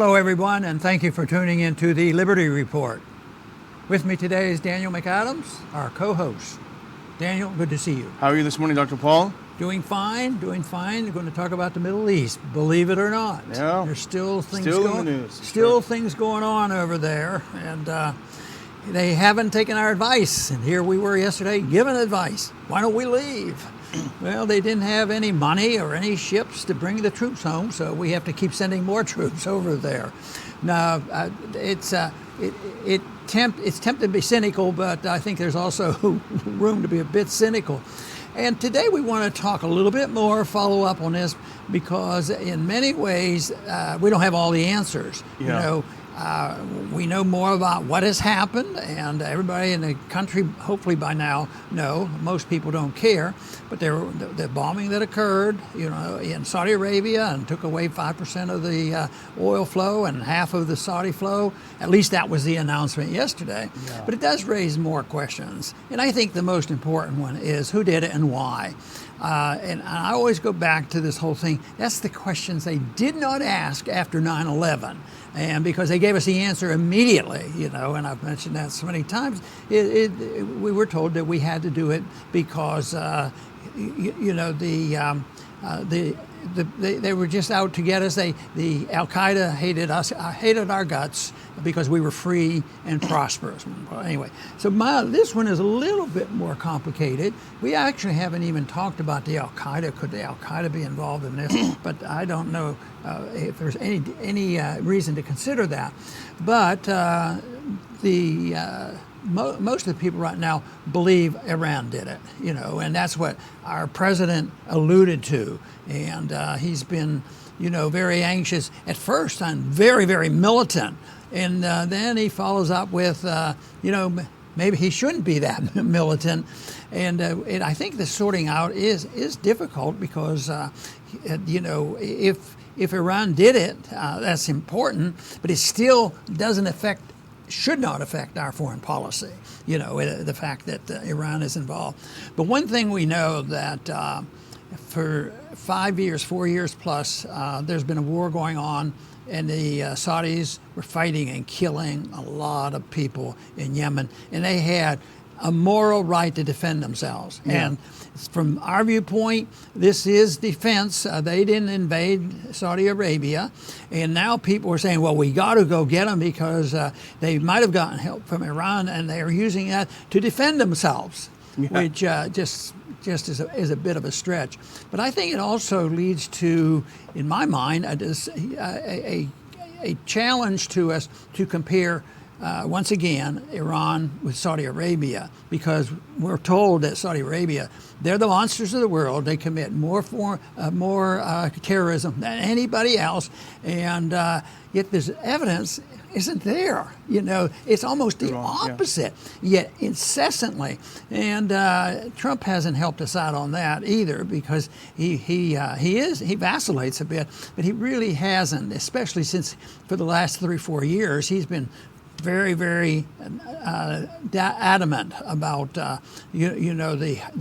Hello, everyone, and thank you for tuning into the Liberty Report. With me today is Daniel McAdams, our co-host. Daniel, good to see you. How are you this morning, Dr. Paul? Doing fine, doing fine. We're going to talk about the Middle East, believe it or not. Yeah. There's still things in going, the news. still things going on over there, and they haven't taken our advice. And here we were yesterday giving advice. Why don't we leave? Well, they didn't have any money or any ships to bring the troops home, so we have to keep sending more troops over there. Now, it's tempted to be cynical, but I think there's also room to be a bit cynical. And today we want to talk a little bit more, follow up on this, because in many ways we don't have all the answers. Yeah. You know, we know more about what has happened, and everybody in the country, hopefully by now, know. Most people don't care, but the bombing that occurred, you know, in Saudi Arabia and took away 5% of the oil flow and half of the Saudi flow. At least that was the announcement yesterday. Yeah. But it does raise more questions, and I think the most important one is who did it and why. And I always go back to this whole thing. That's the questions they did not ask after 9/11. And because they gave us the answer immediately, you know, and I've mentioned that so many times, we were told that we had to do it because, they were just out to get us. The Al Qaeda hated us, hated our guts because we were free and prosperous. Well, anyway, so this one is a little bit more complicated. We actually haven't even talked about the Al Qaeda. Could the Al Qaeda be involved in this? But I don't know if there's any reason to consider that. But most of the people right now believe Iran did it, you know, and that's what our president alluded to. And he's been, you know, very anxious at first and very, very militant. And then he follows up with, maybe he shouldn't be that militant. And I think the sorting out is difficult because, if Iran did it, that's important, but it still should not affect our foreign policy, you know, the fact that Iran is involved. But one thing we know that for 4 years plus, there's been a war going on, and the Saudis were fighting and killing a lot of people in Yemen, and they had a moral right to defend themselves. Yeah. And from our viewpoint, this is defense. They didn't invade Saudi Arabia. And now people are saying, well, we got to go get them because they might have gotten help from Iran and they're using that to defend themselves, which just is a bit of a stretch. But I think it also leads to, in my mind, a challenge to us to compare once again, Iran with Saudi Arabia, because we're told that Saudi Arabia, they're the monsters of the world. They commit more terrorism than anybody else, and yet there's evidence isn't there. You know, it's almost the opposite, yet incessantly. And Trump hasn't helped us out on that either, because he vacillates a bit, but he really hasn't, especially since for the last 3-4 years he's been very, very adamant about the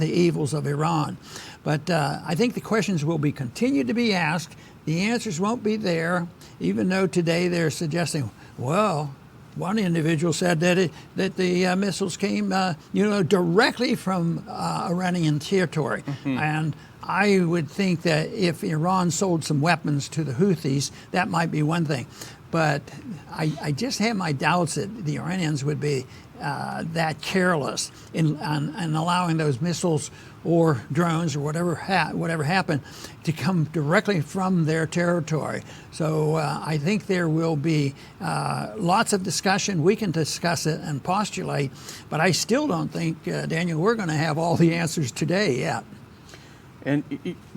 evils of Iran. But I think the questions will be continued to be asked. The answers won't be there, even though today they're suggesting, well, one individual said that the missiles came, directly from Iranian territory. Mm-hmm. And I would think that if Iran sold some weapons to the Houthis, that might be one thing. But I just have my doubts that the Iranians would be that careless in allowing those missiles or drones or whatever happened to come directly from their territory. So I think there will be lots of discussion. We can discuss it and postulate, but I still don't think, Daniel, we're going to have all the answers today yet. And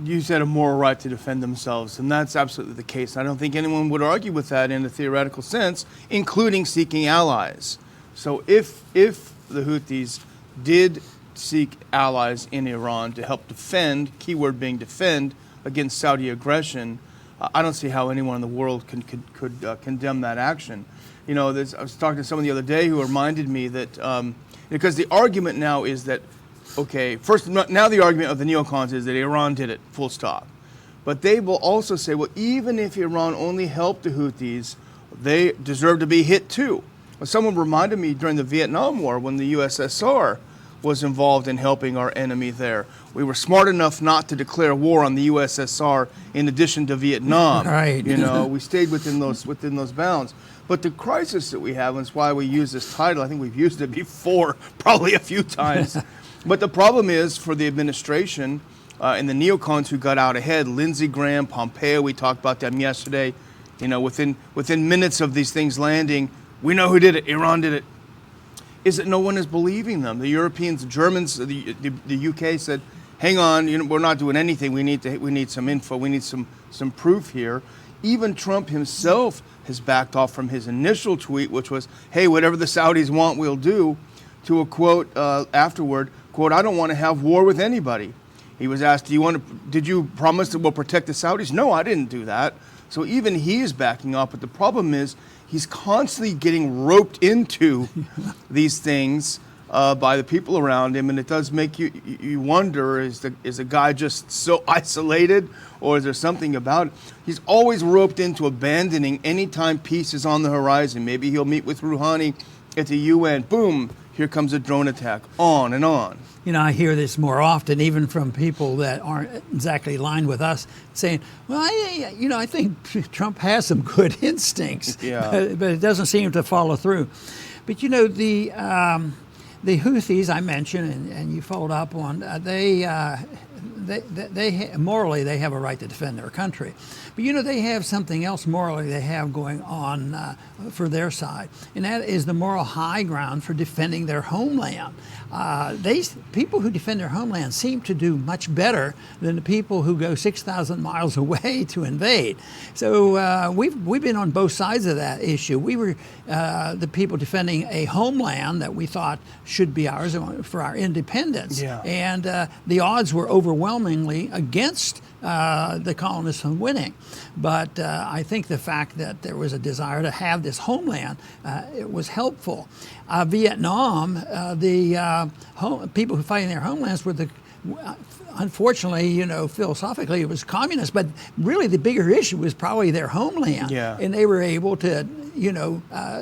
you said a moral right to defend themselves, and that's absolutely the case. I don't think anyone would argue with that in a theoretical sense, including seeking allies. So if the Houthis did seek allies in Iran to help defend, keyword being defend, against Saudi aggression, I don't see how anyone in the world could condemn that action. You know, I was talking to someone the other day who reminded me that, because the argument now is that, okay, first, now the argument of the Neocons is that Iran did it, full stop. But they will also say, well, even if Iran only helped the Houthis, they deserve to be hit too. Someone reminded me during the Vietnam War when the USSR was involved in helping our enemy there. We were smart enough not to declare war on the USSR in addition to Vietnam. Right. We stayed within those bounds. But the crisis that we have, and it's why we use this title, I think we've used it before, probably a few times. But the problem is for the administration and the neocons who got out ahead, Lindsey Graham, Pompeo, we talked about them yesterday, within minutes of these things landing, we know who did it, Iran did it, is that no one is believing them. The Europeans, the Germans, the UK said, hang on, we're not doing anything, we need some info, we need some proof here. Even Trump himself has backed off from his initial tweet, which was, hey, whatever the Saudis want, we'll do, to a quote afterward, quote, I don't want to have war with anybody. He was asked, did you promise that we'll protect the Saudis? No, I didn't do that. So even he is backing off, but the problem is he's constantly getting roped into these things by the people around him, and it does make you wonder, is the guy just so isolated, or is there something about it? He's always roped into abandoning any time peace is on the horizon. Maybe he'll meet with Rouhani at the UN. Boom, here comes a drone attack, on and on. I hear this more often, even from people that aren't exactly aligned with us, saying, well, I think Trump has some good instincts, yeah. but it doesn't seem to follow through. But, the Houthis I mentioned, and you followed up on, they morally they have a right to defend their country, but they have something else morally they have going on for their side, and that is the moral high ground for defending their homeland. People who defend their homeland seem to do much better than the people who go 6,000 miles away to invade. So we've been on both sides of that issue. We were the people defending a homeland that we thought should be ours for our independence, yeah. And the odds were overwhelmingly against the colonists from winning. But I think the fact that there was a desire to have this homeland, it was helpful. Vietnam, the people who fight in their homelands were unfortunately, philosophically it was communist, but really the bigger issue was probably their homeland. Yeah. And they were able to,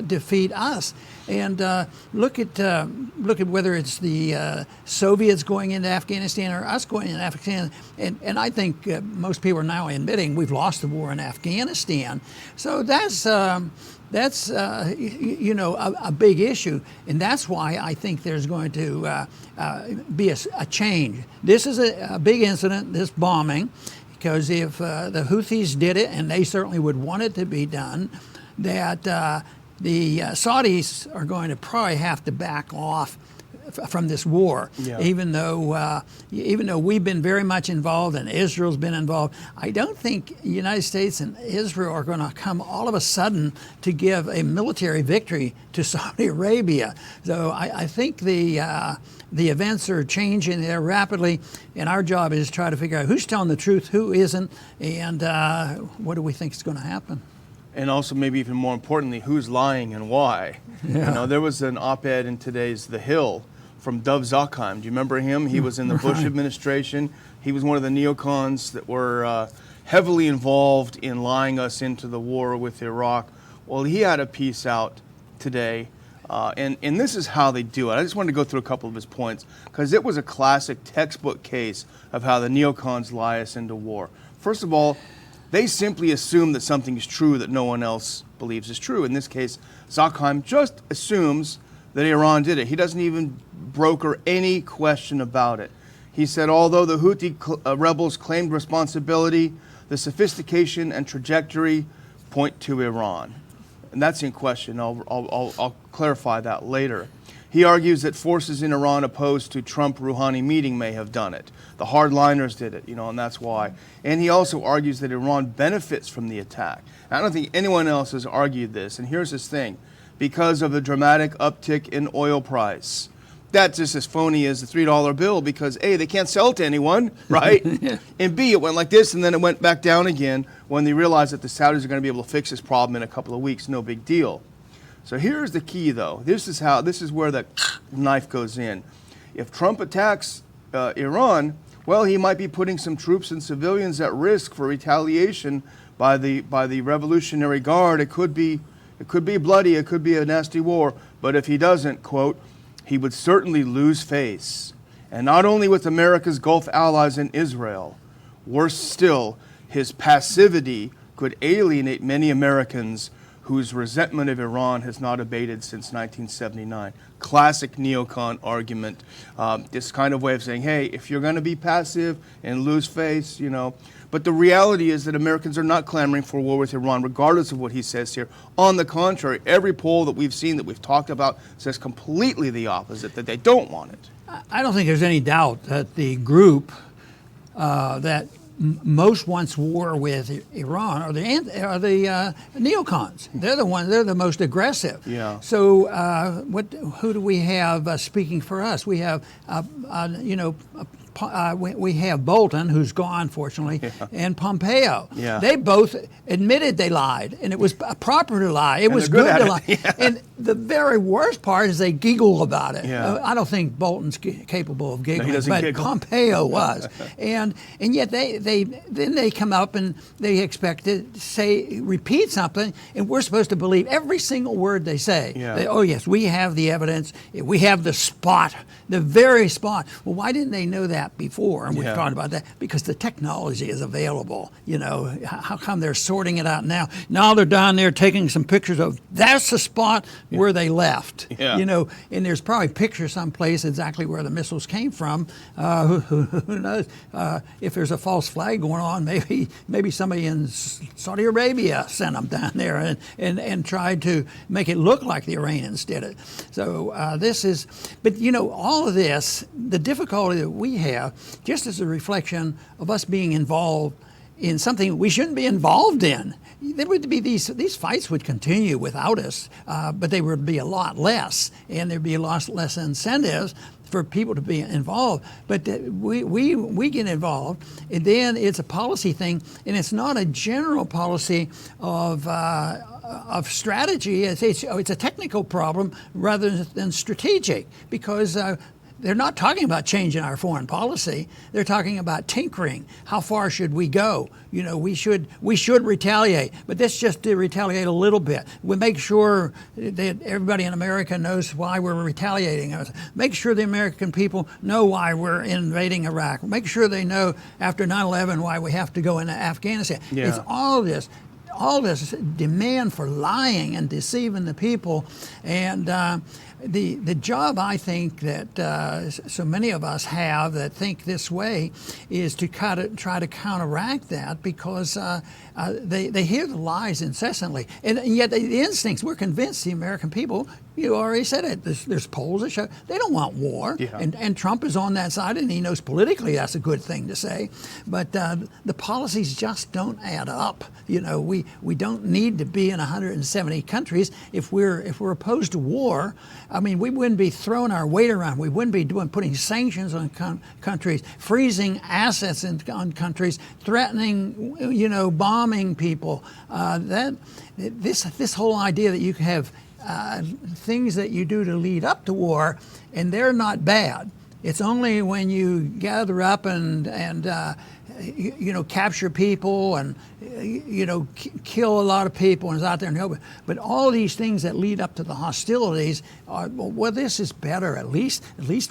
defeat us. And look at whether it's the Soviets going into Afghanistan or us going into Afghanistan. And I think most people are now admitting we've lost the war in Afghanistan. So that's a big issue, and that's why I think there's going to be a change. This is a big incident, this bombing, because if the Houthis did it, and they certainly would want it to be done, that the Saudis are going to probably have to back off from this war, yeah. even though we've been very much involved and Israel's been involved. I don't think the United States and Israel are going to come all of a sudden to give a military victory to Saudi Arabia. So I think the events are changing there rapidly, and our job is to try to figure out who's telling the truth, who isn't, and what do we think is going to happen. And also, maybe even more importantly, who's lying and why. Yeah. There was an op-ed in today's The Hill from Dov Zakheim. Do you remember him? He was in the Bush administration. He was one of the neocons that were heavily involved in lying us into the war with Iraq. Well, he had a piece out today, and this is how they do it. I just wanted to go through a couple of his points, because it was a classic textbook case of how the neocons lie us into war. First of all, they simply assume that something is true that no one else believes is true. In this case, Zakheim just assumes that Iran did it. He doesn't even broker any question about it. He said, although the Houthi rebels claimed responsibility, the sophistication and trajectory point to Iran. And that's in question. I'll clarify that later. He argues that forces in Iran opposed to Trump-Rouhani meeting may have done it. The hardliners did it, and that's why. And he also argues that Iran benefits from the attack. I don't think anyone else has argued this. And here's his thing. Because of the dramatic uptick in oil price. That's just as phony as the $3 bill, because A, they can't sell it to anyone, right? Yeah. And B, it went like this and then it went back down again when they realized that the Saudis are going to be able to fix this problem in a couple of weeks. No big deal. So here's the key, though. This is where the knife goes in. If Trump attacks Iran, well, he might be putting some troops and civilians at risk for retaliation by the Revolutionary Guard. It could be It could be bloody, it could be a nasty war, but if he doesn't, quote, he would certainly lose face. And not only with America's Gulf allies in Israel, worse still, his passivity could alienate many Americans whose resentment of Iran has not abated since 1979. Classic neocon argument. This kind of way of saying, hey, if you're going to be passive and lose face, you know. But the reality is that Americans are not clamoring for war with Iran, regardless of what he says here. On the contrary, every poll that we've seen, that we've talked about, says completely the opposite, that they don't want it. I don't think there's any doubt that the group that most wants war with Iran are the neocons. They're the ones. They're the most aggressive. Yeah. So who do we have speaking for us? We have we have Bolton, who's gone, fortunately, and Pompeo. Yeah. They both admitted they lied, and it was proper to lie. It was good to lie. Yeah. And the very worst part is they giggle about it. Yeah. I don't think Bolton's capable of giggling, he doesn't but giggle. Pompeo was. and yet they come up and they expect to repeat something, and we're supposed to believe every single word they say. Yeah. Oh, yes, we have the evidence. We have the spot, the very spot. Well, why didn't they know that before? And we've talked about that because the technology is available. You know, how come they're sorting it out now? Now they're down there taking some pictures of that's the spot where they left. Yeah. You know, and there's probably pictures someplace exactly where the missiles came from. Who knows? If there's a false flag going on, maybe somebody in Saudi Arabia sent them down there and tried to make it look like the Iranians did it. So but you know, all of this, the difficulty that we have, just as a reflection of us being involved in something we shouldn't be involved in. There would be these fights would continue without us, but they would be a lot less, and there'd be a lot less incentives for people to be involved. But we get involved, and then it's a policy thing, and it's not a general policy of strategy. It's a technical problem rather than strategic, because they're not talking about changing our foreign policy. They're talking about tinkering. How far should we go? You know, we should retaliate, but that's just to retaliate a little bit. We make sure that everybody in America knows why we're retaliating. Make sure the American people know why we're invading Iraq. Make sure they know after 9/11 why we have to go into Afghanistan. Yeah. It's all this demand for lying and deceiving the people, and the job I think that so many of us have that think this way is to try to counteract that, because they hear the lies incessantly, and yet the instincts, we're convinced the American people, you already said it, there's polls that show they don't want war, and Trump is on that side, and he knows politically that's a good thing to say, but the policies just don't add up. You know, we don't need to be in 170 countries if we're opposed to war. I mean, we wouldn't be throwing our weight around. We wouldn't be putting sanctions on countries, freezing assets on countries, threatening, you know, bombing people. This whole idea that you can have things that you do to lead up to war, and they're not bad. It's only when you gather up and you know, capture people and you know, kill a lot of people and is out there and help. But all these things that lead up to the hostilities are, well, this is better. At least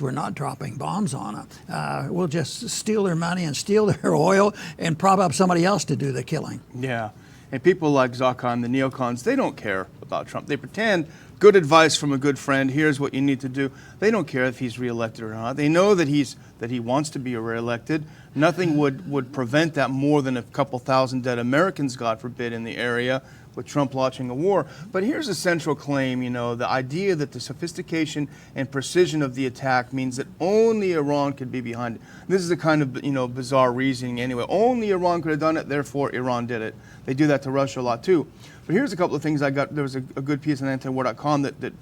we're not dropping bombs on them. We'll just steal their money and steal their oil and prop up somebody else to do the killing. Yeah. And people like Zakhan, the neocons, they don't care about Trump. They pretend good advice from a good friend. Here's what you need to do. They don't care if he's reelected or not. They know that he wants to be reelected. Nothing would prevent that more than a couple thousand dead Americans, God forbid, in the area with Trump launching a war. But here's a central claim, you know, the idea that the sophistication and precision of the attack means that only Iran could be behind it. This is a kind of, you know, bizarre reasoning anyway. Only Iran could have done it, therefore Iran did it. They do that to Russia a lot too. But here's a couple of things I got. There was a good piece on antiwar.com that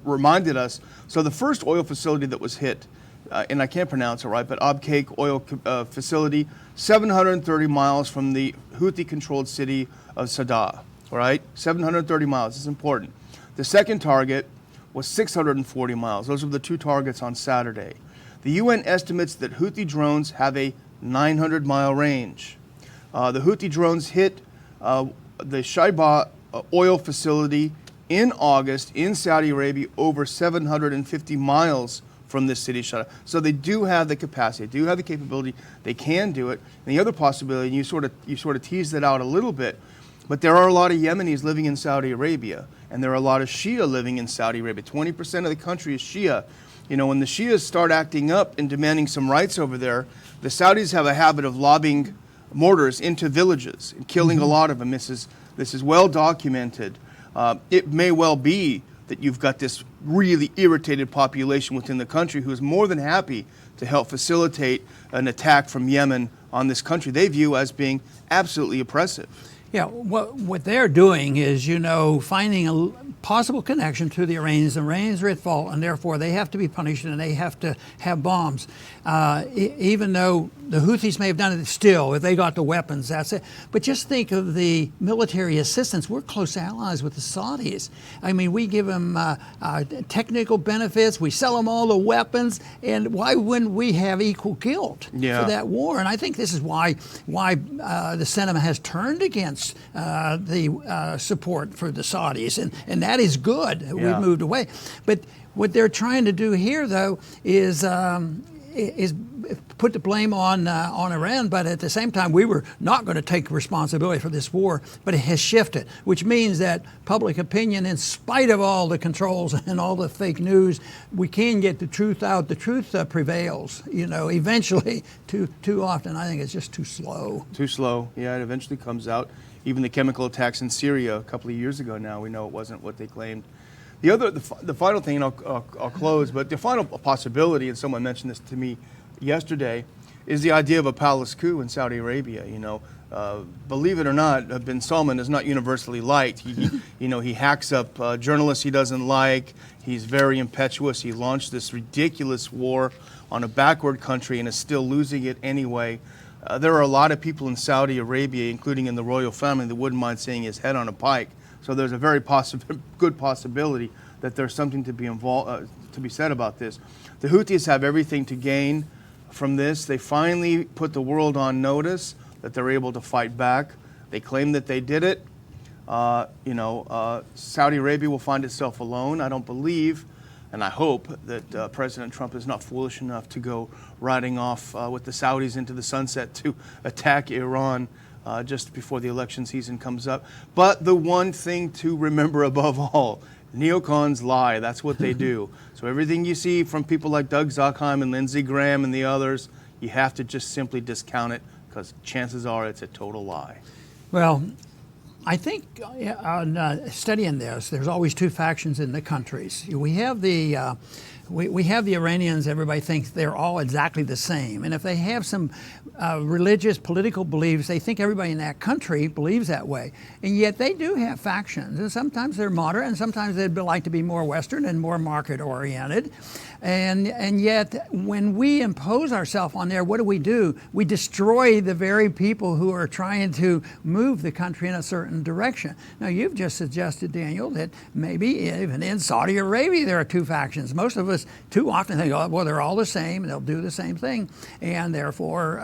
reminded us. So the first oil facility that was hit, and I can't pronounce it right, but Abqaiq oil facility, 730 miles from the Houthi-controlled city of Sadr. All right, 730 miles. It's important. The second target was 640 miles. Those were the two targets on Saturday. The UN estimates that Houthi drones have a 900-mile range. The Houthi drones hit the Shaiba oil facility in August in Saudi Arabia, over 750 miles from this city shut off. So they do have the capacity, they do have the capability, they can do it. And the other possibility, and you sort of teased it out a little bit, but there are a lot of Yemenis living in Saudi Arabia, and there are a lot of Shia living in Saudi Arabia. 20% of the country is Shia. You know, when the Shias start acting up and demanding some rights over there, the Saudis have a habit of lobbing mortars into villages and killing a lot of them. This is well documented. It may well be that you've got this really irritated population within the country who is more than happy to help facilitate an attack from Yemen on this country they view as being absolutely oppressive. Yeah, what they're doing is, finding a possible connection to the Iranians. The Iranians are at fault, and therefore they have to be punished, and they have to have bombs. Even though the Houthis may have done it still, if they got the weapons, that's it. But just think of the military assistance. We're close allies with the Saudis. I mean, we give them technical benefits. We sell them all the weapons. And why wouldn't we have equal guilt for that war? And I think this is why the sentiment has turned against the support for the Saudis, and that is good. Yeah. We've moved away, but what they're trying to do here, though, is put the blame on Iran. But at the same time, we were not going to take responsibility for this war, but it has shifted, which means that public opinion, in spite of all the controls and all the fake news, we can get the truth out. The truth prevails. Eventually. Too often, I think it's just too slow. Too slow. Yeah, it eventually comes out. Even the chemical attacks in Syria a couple of years ago now, we know it wasn't what they claimed. The final thing, and I'll close, but the final possibility, and someone mentioned this to me yesterday, is the idea of a palace coup in Saudi Arabia. Believe it or not, bin Salman is not universally liked. He hacks up journalists he doesn't like. He's very impetuous. He launched this ridiculous war on a backward country and is still losing it anyway. There are a lot of people in Saudi Arabia, including in the royal family, that wouldn't mind seeing his head on a pike. So there's a very good possibility that there's something to be said about this. The Houthis have everything to gain from this. They finally put the world on notice that they're able to fight back. They claim that they did it. Saudi Arabia will find itself alone. I don't believe, and I hope that President Trump is not foolish enough to go riding off with the Saudis into the sunset to attack Iran just before the election season comes up. But the one thing to remember above all, neocons lie. That's what they do. So everything you see from people like Doug Zuckheim and Lindsey Graham and the others, you have to just simply discount it, because chances are it's a total lie. Well, I think on studying this, there's always two factions in the countries. We have the Iranians. Everybody thinks they're all exactly the same, and if they have some religious, political beliefs, they think everybody in that country believes that way. And yet they do have factions, and sometimes they're moderate, and sometimes they'd like to be more Western and more market-oriented. And yet, when we impose ourselves on there, what do? We destroy the very people who are trying to move the country in a certain direction. Now, you've just suggested, Daniel, that maybe even in Saudi Arabia there are two factions. Most of us too often think, oh, well, they're all the same, and they'll do the same thing, and therefore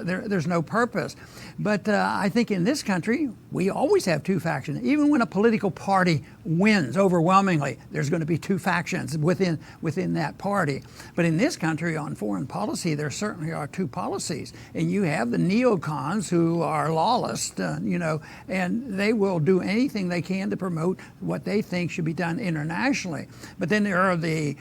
there's no purpose. But I think in this country, we always have two factions. Even when a political party wins overwhelmingly, there's going to be two factions within that party. But in this country, on foreign policy, there certainly are two policies. And you have the neocons who are lawless, and they will do anything they can to promote what they think should be done internationally. But then there are the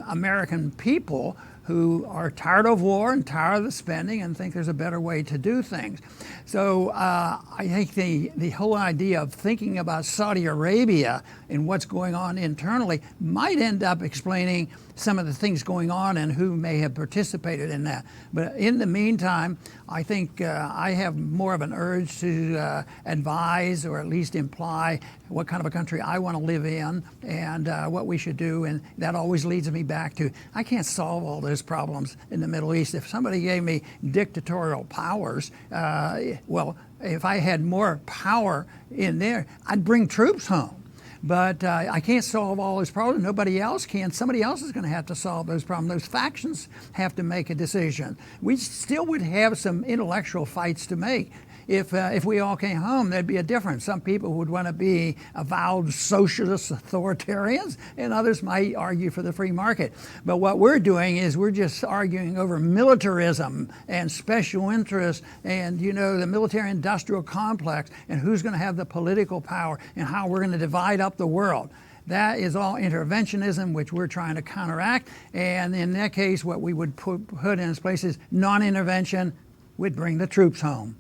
American people who are tired of war and tired of the spending and think there's a better way to do things. So I think the whole idea of thinking about Saudi Arabia and what's going on internally might end up explaining some of the things going on and who may have participated in that. But in the meantime, I think I have more of an urge to advise or at least imply what kind of a country I want to live in and what we should do. And that always leads me back to, I can't solve all those problems in the Middle East. If somebody gave me dictatorial powers, well, if I had more power in there, I'd bring troops home. But I can't solve all those problems. Nobody else can. Somebody else is going to have to solve those problems. Those factions have to make a decision. We still would have some intellectual fights to make. if we all came home, there'd be a difference. Some people would want to be avowed socialist authoritarians, and others might argue for the free market. But what we're doing is we're just arguing over militarism and special interests and, the military-industrial complex and who's going to have the political power and how we're going to divide up the world. That is all interventionism, which we're trying to counteract. And in that case, what we would put in its place is non-intervention. We'd bring the troops home.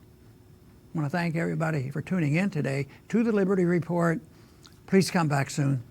I want to thank everybody for tuning in today to the Liberty Report. Please come back soon.